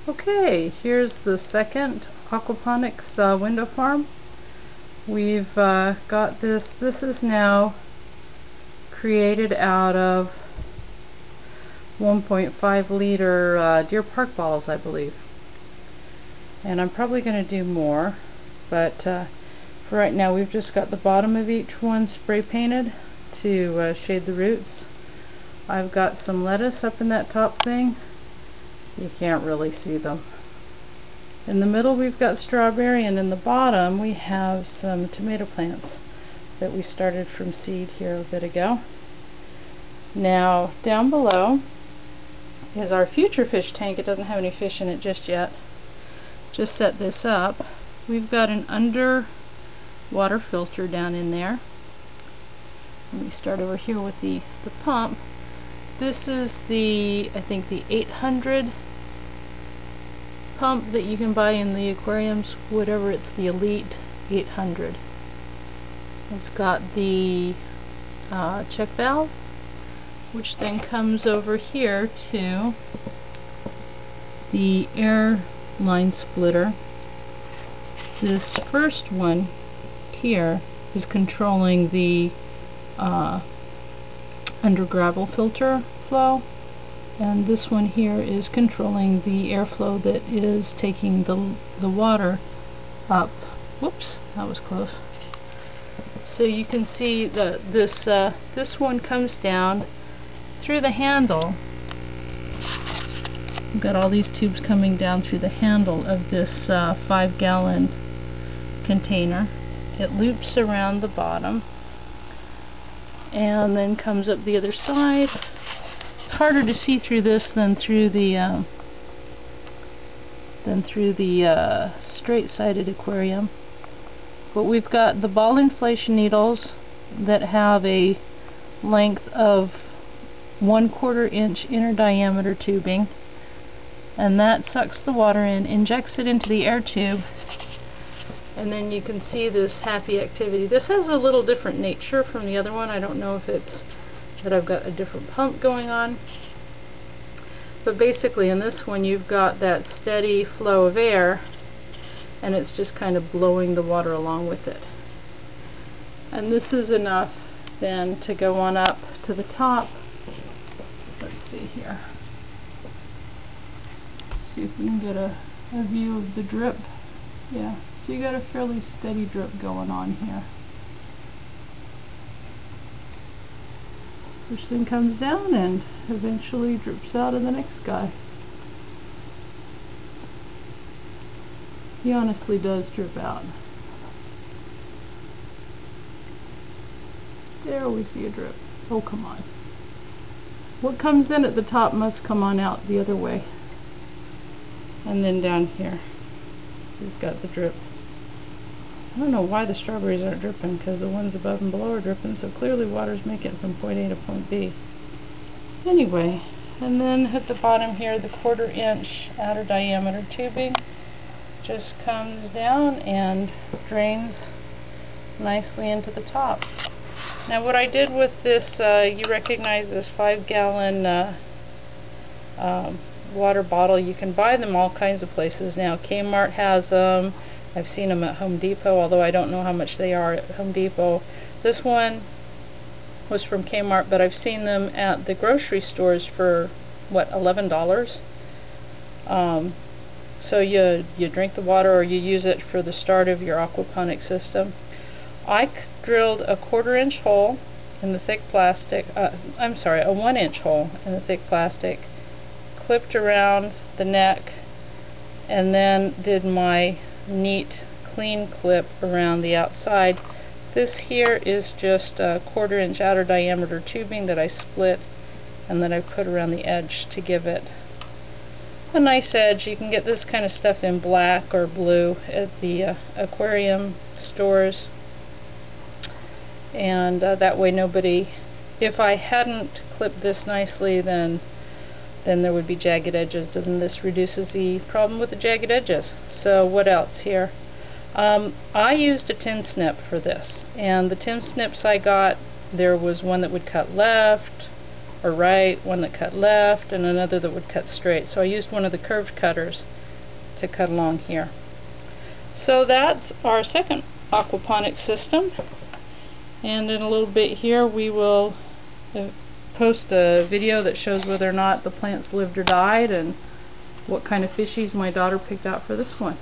Okay, here's the second aquaponics window farm. We've got this. This is now created out of 1.5 liter Deer Park bottles, I believe. And I'm probably going to do more, but for right now we've just got the bottom of each one spray painted to shade the roots. I've got some lettuce up in that top thing. You can't really see them. In the middle we've got strawberry, and in the bottom we have some tomato plants that we started from seed here a bit ago. Now down below is our future fish tank. It doesn't have any fish in it just yet. Just set this up. We've got an underwater filter down in there. Let me start over here with the pump. This is I think the 800 pump that you can buy in the aquariums, whatever, it's the Elite 800. It's got the check valve, which then comes over here to the air line splitter. This first one here is controlling the under gravel filter flow, and this one here is controlling the airflow that is taking the water up. Whoops, that was close. So you can see that this one comes down through the handle. We've got all these tubes coming down through the handle of this 5-gallon container. It loops around the bottom and then comes up the other side. It's harder to see through this than through the straight-sided aquarium. But we've got the ball inflation needles that have a length of 1/4 inch inner diameter tubing, and that sucks the water in, injects it into the air tube, and then you can see this happy activity. This has a little different nature from the other one. I don't know if it's that I've got a different pump going on, but basically in this one you've got that steady flow of air, and it's just kind of blowing the water along with it. And this is enough then to go on up to the top. Let's see here. See if we can get a view of the drip. Yeah, so you got a fairly steady drip going on here. This thing comes down and eventually drips out of the next guy. He honestly does drip out. There we see a drip. Oh, come on. What comes in at the top must come on out the other way. And then down here we've got the drip. I don't know why the strawberries aren't dripping, because the ones above and below are dripping, so clearly water's making it from point A to point B. Anyway, and then at the bottom here, the 1/4 inch outer diameter tubing just comes down and drains nicely into the top. Now what I did with this, you recognize this 5-gallon water bottle. You can buy them all kinds of places now. Kmart has them. I've seen them at Home Depot, although I don't know how much they are at Home Depot. This one was from Kmart, but I've seen them at the grocery stores for, what, $11? So you drink the water, or you use it for the start of your aquaponic system. I drilled a 1/4 inch hole in the thick plastic, I'm sorry, a 1 inch hole in the thick plastic, clipped around the neck, and then did my neat clean clip around the outside. This here is just a 1/4 inch outer diameter tubing that I split and that I put around the edge to give it a nice edge. You can get this kind of stuff in black or blue at the aquarium stores, and that way nobody, if I hadn't clipped this nicely, then there would be jagged edges, and this reduces the problem with the jagged edges. So what else here? I used a tin snip for this, and the tin snips I got, there was one that would cut left, or right, one that cut left, and another that would cut straight. So I used one of the curved cutters to cut along here. So that's our second aquaponic system, and in a little bit here we will post a video that shows whether or not the plants lived or died and what kind of fishies my daughter picked out for this one.